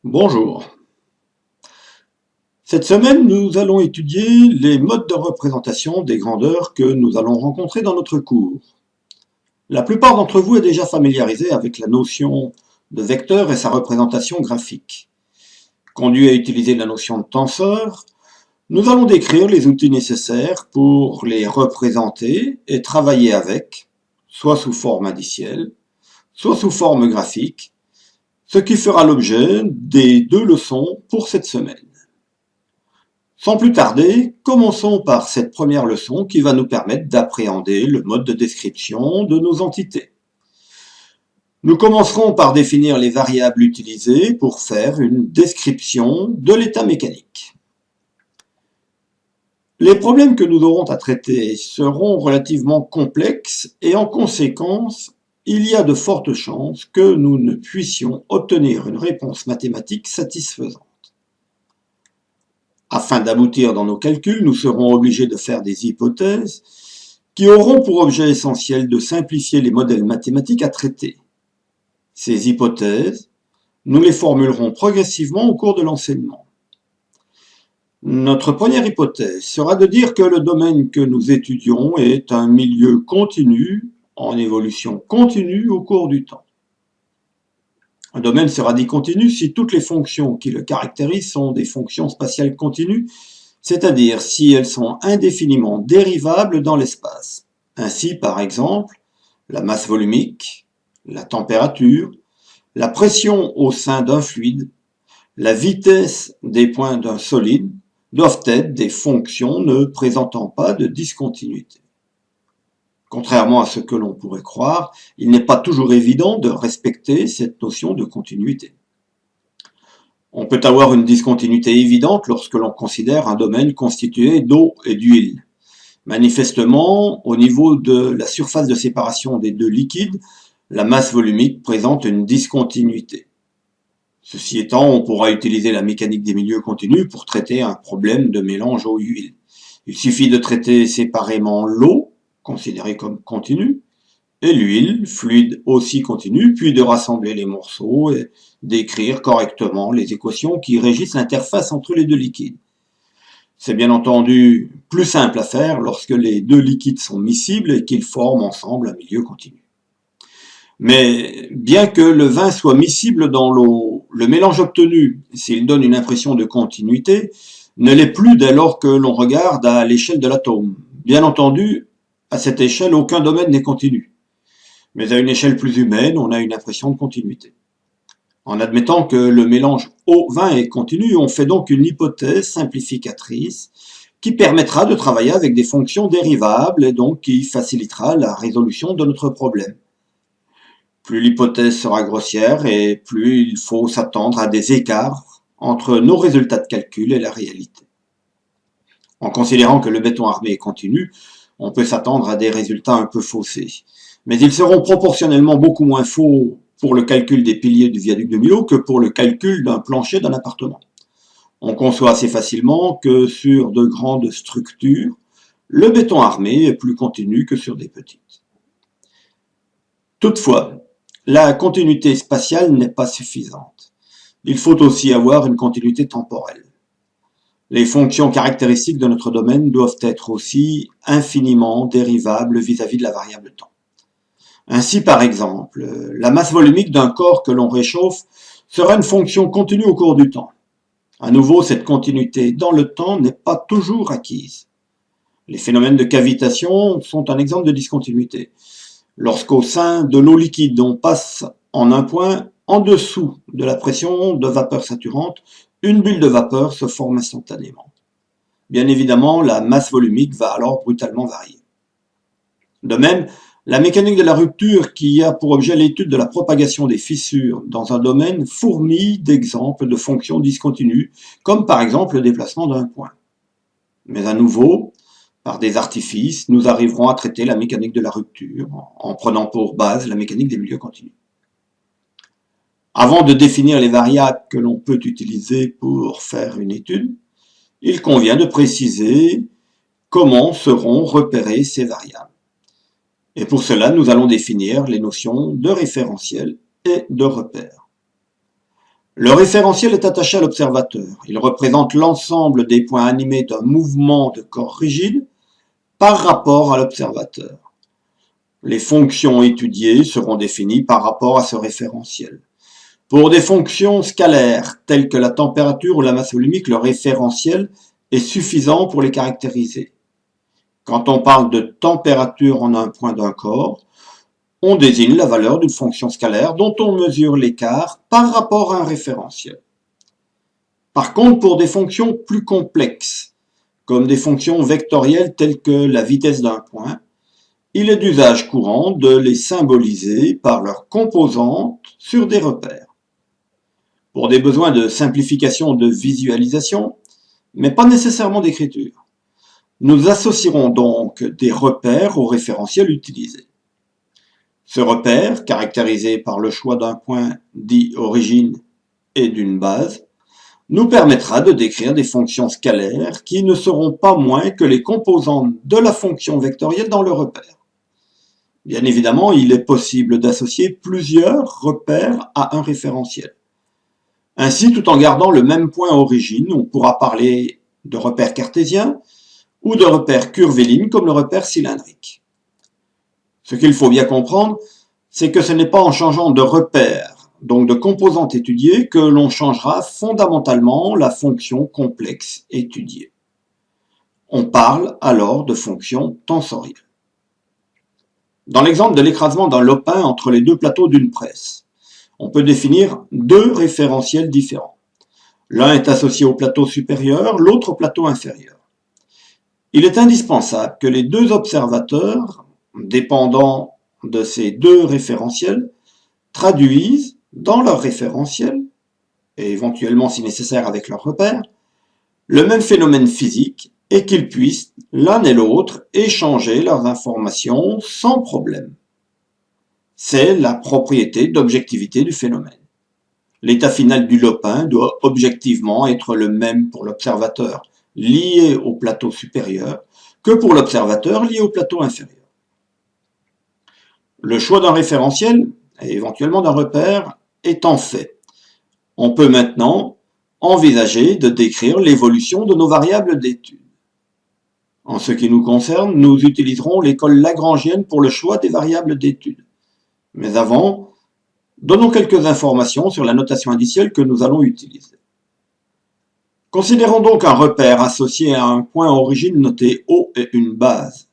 Bonjour. Cette semaine, nous allons étudier les modes de représentation des grandeurs que nous allons rencontrer dans notre cours. La plupart d'entre vous est déjà familiarisé avec la notion de vecteur et sa représentation graphique. Conduit à utiliser la notion de tenseur, nous allons décrire les outils nécessaires pour les représenter et travailler avec, soit sous forme indicielle, soit sous forme graphique, ce qui fera l'objet des deux leçons pour cette semaine. Sans plus tarder, commençons par cette première leçon qui va nous permettre d'appréhender le mode de description de nos entités. Nous commencerons par définir les variables utilisées pour faire une description de l'état mécanique. Les problèmes que nous aurons à traiter seront relativement complexes et en conséquence, il y a de fortes chances que nous ne puissions obtenir une réponse mathématique satisfaisante. Afin d'aboutir dans nos calculs, nous serons obligés de faire des hypothèses qui auront pour objet essentiel de simplifier les modèles mathématiques à traiter. Ces hypothèses, nous les formulerons progressivement au cours de l'enseignement. Notre première hypothèse sera de dire que le domaine que nous étudions est un milieu continu, en évolution continue au cours du temps. Un domaine sera dit continu si toutes les fonctions qui le caractérisent sont des fonctions spatiales continues, c'est-à-dire si elles sont indéfiniment dérivables dans l'espace. Ainsi, par exemple, la masse volumique, la température, la pression au sein d'un fluide, la vitesse des points d'un solide doivent être des fonctions ne présentant pas de discontinuité. Contrairement à ce que l'on pourrait croire, il n'est pas toujours évident de respecter cette notion de continuité. On peut avoir une discontinuité évidente lorsque l'on considère un domaine constitué d'eau et d'huile. Manifestement, au niveau de la surface de séparation des deux liquides, la masse volumique présente une discontinuité. Ceci étant, on pourra utiliser la mécanique des milieux continus pour traiter un problème de mélange eau-huile. Il suffit de traiter séparément l'eau, considérée comme continue, et l'huile, fluide aussi continu, puis de rassembler les morceaux et d'écrire correctement les équations qui régissent l'interface entre les deux liquides. C'est bien entendu plus simple à faire lorsque les deux liquides sont miscibles et qu'ils forment ensemble un milieu continu. Mais bien que le vin soit miscible dans l'eau, le mélange obtenu, s'il donne une impression de continuité, ne l'est plus dès lors que l'on regarde à l'échelle de l'atome. Bien entendu, à cette échelle, aucun domaine n'est continu. Mais à une échelle plus humaine, on a une impression de continuité. En admettant que le mélange eau-vin est continu, on fait donc une hypothèse simplificatrice qui permettra de travailler avec des fonctions dérivables et donc qui facilitera la résolution de notre problème. Plus l'hypothèse sera grossière et plus il faut s'attendre à des écarts entre nos résultats de calcul et la réalité. En considérant que le béton armé est continu, on peut s'attendre à des résultats un peu faussés. Mais ils seront proportionnellement beaucoup moins faux pour le calcul des piliers du viaduc de Millau que pour le calcul d'un plancher d'un appartement. On conçoit assez facilement que sur de grandes structures, le béton armé est plus continu que sur des petites. Toutefois, la continuité spatiale n'est pas suffisante. Il faut aussi avoir une continuité temporelle. Les fonctions caractéristiques de notre domaine doivent être aussi infiniment dérivables vis-à-vis de la variable temps. Ainsi, par exemple, la masse volumique d'un corps que l'on réchauffe sera une fonction continue au cours du temps. À nouveau, cette continuité dans le temps n'est pas toujours acquise. Les phénomènes de cavitation sont un exemple de discontinuité. Lorsqu'au sein de l'eau liquide, on passe en un point en dessous de la pression de vapeur saturante, une bulle de vapeur se forme instantanément. Bien évidemment, la masse volumique va alors brutalement varier. De même, la mécanique de la rupture, qui a pour objet l'étude de la propagation des fissures dans un domaine, fourmille d'exemples de fonctions discontinues, comme par exemple le déplacement d'un point. Mais à nouveau, par des artifices, nous arriverons à traiter la mécanique de la rupture en prenant pour base la mécanique des milieux continus. Avant de définir les variables que l'on peut utiliser pour faire une étude, il convient de préciser comment seront repérées ces variables. Et pour cela, nous allons définir les notions de référentiel et de repère. Le référentiel est attaché à l'observateur. Il représente l'ensemble des points animés d'un mouvement de corps rigide par rapport à l'observateur. Les fonctions étudiées seront définies par rapport à ce référentiel. Pour des fonctions scalaires telles que la température ou la masse volumique, le référentiel est suffisant pour les caractériser. Quand on parle de température en un point d'un corps, on désigne la valeur d'une fonction scalaire dont on mesure l'écart par rapport à un référentiel. Par contre, pour des fonctions plus complexes, comme des fonctions vectorielles telles que la vitesse d'un point, il est d'usage courant de les symboliser par leurs composantes sur des repères. Pour des besoins de simplification de visualisation, mais pas nécessairement d'écriture, nous associerons donc des repères au référentiel utilisé. Ce repère, caractérisé par le choix d'un point dit origine et d'une base, nous permettra de décrire des fonctions scalaires qui ne seront pas moins que les composantes de la fonction vectorielle dans le repère. Bien évidemment, il est possible d'associer plusieurs repères à un référentiel. Ainsi, tout en gardant le même point origine, on pourra parler de repère cartésien ou de repère curviligne comme le repère cylindrique. Ce qu'il faut bien comprendre, c'est que ce n'est pas en changeant de repère, donc de composante étudiée, que l'on changera fondamentalement la fonction complexe étudiée. On parle alors de fonction tensorielle. Dans l'exemple de l'écrasement d'un lopin entre les deux plateaux d'une presse, on peut définir deux référentiels différents. L'un est associé au plateau supérieur, l'autre au plateau inférieur. Il est indispensable que les deux observateurs, dépendant de ces deux référentiels, traduisent dans leur référentiel, et éventuellement si nécessaire avec leur repère, le même phénomène physique et qu'ils puissent, l'un et l'autre, échanger leurs informations sans problème. C'est la propriété d'objectivité du phénomène. L'état final du lopin doit objectivement être le même pour l'observateur lié au plateau supérieur que pour l'observateur lié au plateau inférieur. Le choix d'un référentiel, et éventuellement d'un repère, étant fait, on peut maintenant envisager de décrire l'évolution de nos variables d'étude. En ce qui nous concerne, nous utiliserons l'école lagrangienne pour le choix des variables d'étude. Mais avant, donnons quelques informations sur la notation indicielle que nous allons utiliser. Considérons donc un repère associé à un point origine noté O et une base.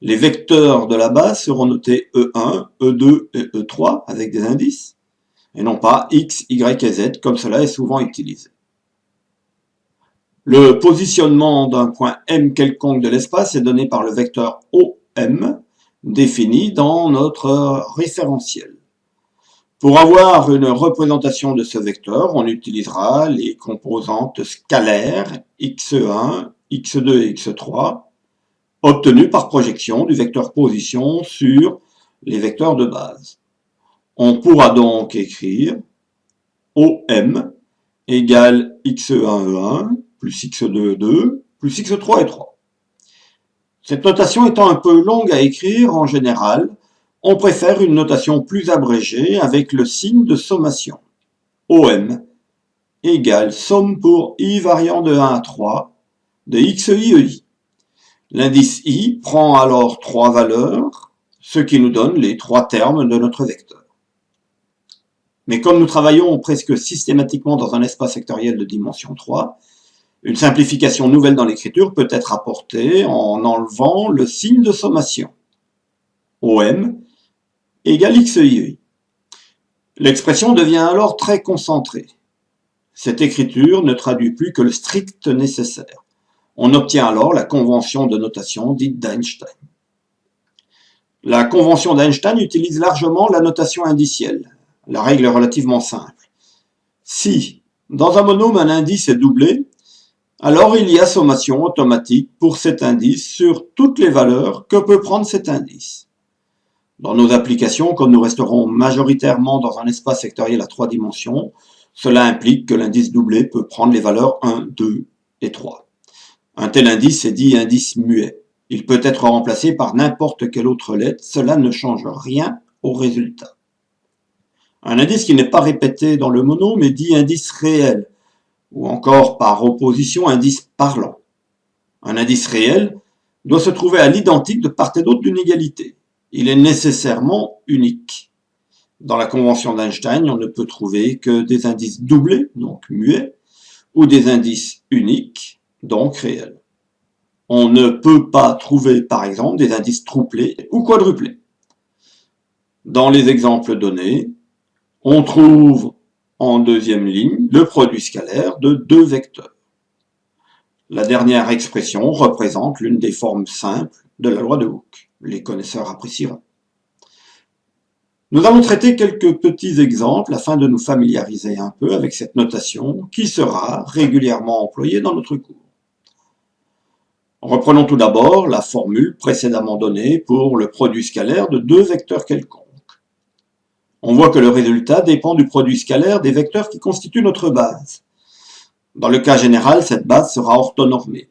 Les vecteurs de la base seront notés E1, E2 et E3 avec des indices, et non pas X, Y et Z comme cela est souvent utilisé. Le positionnement d'un point M quelconque de l'espace est donné par le vecteur OM, défini dans notre référentiel. Pour avoir une représentation de ce vecteur, on utilisera les composantes scalaires x1, x2 et x3, obtenues par projection du vecteur position sur les vecteurs de base. On pourra donc écrire OM égale x1, E1, plus x2, E2, plus x3, E3. Cette notation étant un peu longue à écrire, en général, on préfère une notation plus abrégée avec le signe de sommation. OM égale somme pour i variant de 1 à 3 de xi EI. L'indice i prend alors trois valeurs, ce qui nous donne les trois termes de notre vecteur. Mais comme nous travaillons presque systématiquement dans un espace vectoriel de dimension 3, une simplification nouvelle dans l'écriture peut être apportée en enlevant le signe de sommation. OM égale xi. L'expression devient alors très concentrée. Cette écriture ne traduit plus que le strict nécessaire. On obtient alors la convention de notation dite d'Einstein. La convention d'Einstein utilise largement la notation indicielle. La règle est relativement simple. Si, dans un monôme, un indice est doublé, alors il y a sommation automatique pour cet indice sur toutes les valeurs que peut prendre cet indice. Dans nos applications, comme nous resterons majoritairement dans un espace vectoriel à 3 dimensions, cela implique que l'indice doublé peut prendre les valeurs 1, 2 et 3. Un tel indice est dit indice muet. Il peut être remplacé par n'importe quelle autre lettre, cela ne change rien au résultat. Un indice qui n'est pas répété dans le mono, mais dit indice réel, ou encore par opposition indice parlant. Un indice réel doit se trouver à l'identique de part et d'autre d'une égalité. Il est nécessairement unique. Dans la convention d'Einstein, on ne peut trouver que des indices doublés, donc muets, ou des indices uniques, donc réels. On ne peut pas trouver, par exemple, des indices trouplés ou quadruplés. Dans les exemples donnés, on trouve en deuxième ligne le produit scalaire de deux vecteurs. La dernière expression représente l'une des formes simples de la loi de Hooke. Les connaisseurs apprécieront. Nous allons traiter quelques petits exemples afin de nous familiariser un peu avec cette notation qui sera régulièrement employée dans notre cours. Reprenons tout d'abord la formule précédemment donnée pour le produit scalaire de deux vecteurs quelconques. On voit que le résultat dépend du produit scalaire des vecteurs qui constituent notre base. Dans le cas général, cette base sera orthonormée.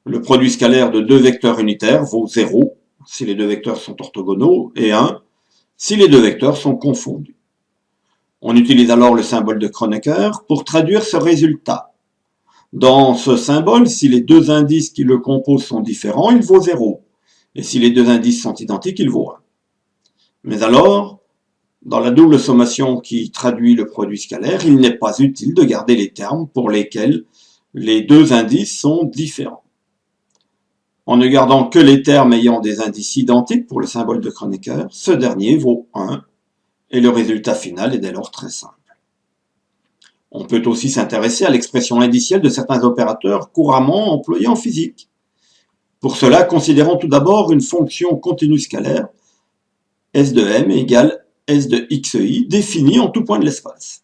Le produit scalaire de deux vecteurs unitaires vaut 0 si les deux vecteurs sont orthogonaux et 1 si les deux vecteurs sont confondus. On utilise alors le symbole de Kronecker pour traduire ce résultat. Dans ce symbole, si les deux indices qui le composent sont différents, il vaut 0. Et si les deux indices sont identiques, il vaut 1. Mais alors, dans la double sommation qui traduit le produit scalaire, il n'est pas utile de garder les termes pour lesquels les deux indices sont différents. En ne gardant que les termes ayant des indices identiques pour le symbole de Kronecker, ce dernier vaut 1 et le résultat final est dès lors très simple. On peut aussi s'intéresser à l'expression indicielle de certains opérateurs couramment employés en physique. Pour cela, considérons tout d'abord une fonction continue scalaire, S de m égale S de xi, définie en tout point de l'espace.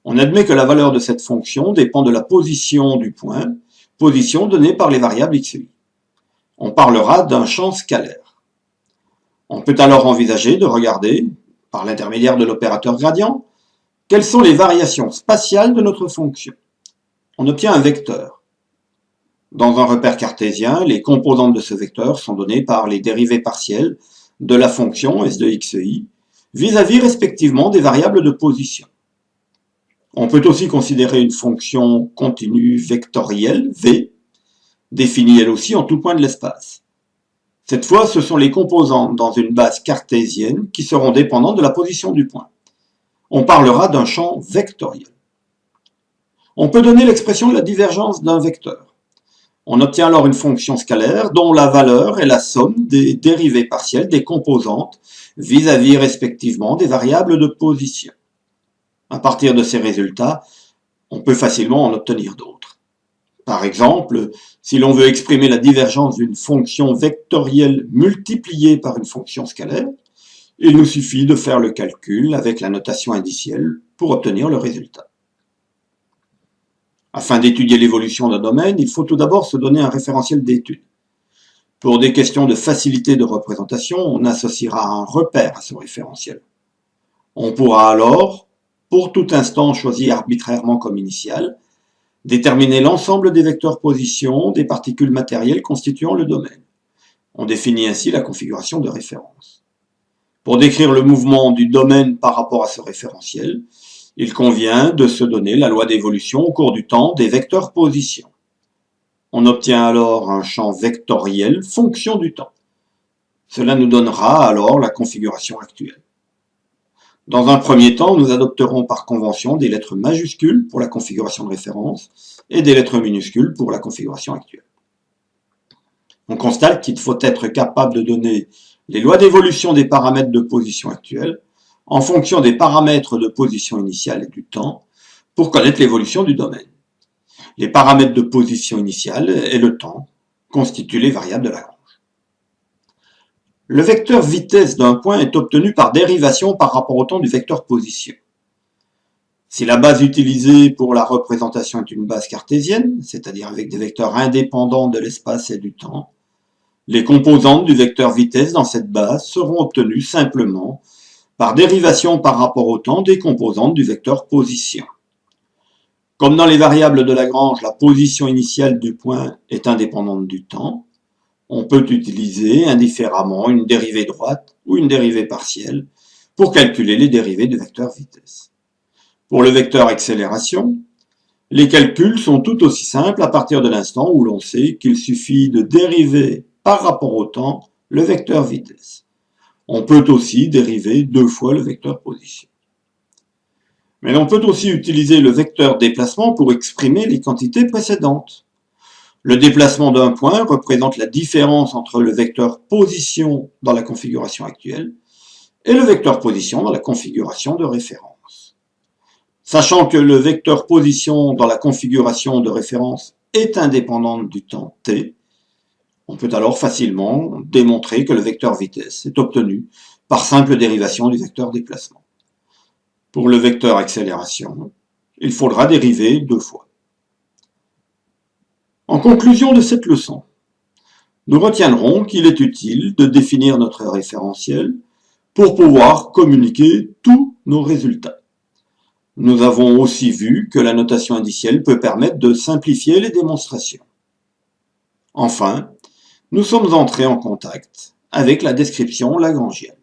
On admet que la valeur de cette fonction dépend de la position du point, position donnée par les variables xi. On parlera d'un champ scalaire. On peut alors envisager de regarder, par l'intermédiaire de l'opérateur gradient, quelles sont les variations spatiales de notre fonction. On obtient un vecteur. Dans un repère cartésien, les composantes de ce vecteur sont données par les dérivées partielles de la fonction S de xi, vis-à-vis respectivement des variables de position. On peut aussi considérer une fonction continue vectorielle, V, définie elle aussi en tout point de l'espace. Cette fois, ce sont les composantes dans une base cartésienne qui seront dépendantes de la position du point. On parlera d'un champ vectoriel. On peut donner l'expression de la divergence d'un vecteur. On obtient alors une fonction scalaire dont la valeur est la somme des dérivées partielles des composantes vis-à-vis respectivement des variables de position. À partir de ces résultats, on peut facilement en obtenir d'autres. Par exemple, si l'on veut exprimer la divergence d'une fonction vectorielle multipliée par une fonction scalaire, il nous suffit de faire le calcul avec la notation indicielle pour obtenir le résultat. Afin d'étudier l'évolution d'un domaine, il faut tout d'abord se donner un référentiel d'étude. Pour des questions de facilité de représentation, on associera un repère à ce référentiel. On pourra alors, pour tout instant choisi arbitrairement comme initial, déterminer l'ensemble des vecteurs position des particules matérielles constituant le domaine. On définit ainsi la configuration de référence. Pour décrire le mouvement du domaine par rapport à ce référentiel, il convient de se donner la loi d'évolution au cours du temps des vecteurs position. On obtient alors un champ vectoriel fonction du temps. Cela nous donnera alors la configuration actuelle. Dans un premier temps, nous adopterons par convention des lettres majuscules pour la configuration de référence et des lettres minuscules pour la configuration actuelle. On constate qu'il faut être capable de donner les lois d'évolution des paramètres de position actuelle en fonction des paramètres de position initiale et du temps pour connaître l'évolution du domaine. Les paramètres de position initiale et le temps constituent les variables de Lagrange. Le vecteur vitesse d'un point est obtenu par dérivation par rapport au temps du vecteur position. Si la base utilisée pour la représentation est une base cartésienne, c'est-à-dire avec des vecteurs indépendants de l'espace et du temps, les composantes du vecteur vitesse dans cette base seront obtenues simplement par dérivation par rapport au temps des composantes du vecteur position. Comme dans les variables de Lagrange, la position initiale du point est indépendante du temps, on peut utiliser indifféremment une dérivée droite ou une dérivée partielle pour calculer les dérivées du vecteur vitesse. Pour le vecteur accélération, les calculs sont tout aussi simples à partir de l'instant où l'on sait qu'il suffit de dériver par rapport au temps le vecteur vitesse. On peut aussi dériver 2 fois le vecteur position. Mais l'on peut aussi utiliser le vecteur déplacement pour exprimer les quantités précédentes. Le déplacement d'un point représente la différence entre le vecteur position dans la configuration actuelle et le vecteur position dans la configuration de référence. Sachant que le vecteur position dans la configuration de référence est indépendante du temps t, on peut alors facilement démontrer que le vecteur vitesse est obtenu par simple dérivation du vecteur déplacement. Pour le vecteur accélération, il faudra dériver 2 fois. En conclusion de cette leçon, nous retiendrons qu'il est utile de définir notre référentiel pour pouvoir communiquer tous nos résultats. Nous avons aussi vu que la notation indicielle peut permettre de simplifier les démonstrations. Enfin, nous sommes entrés en contact avec la description lagrangienne.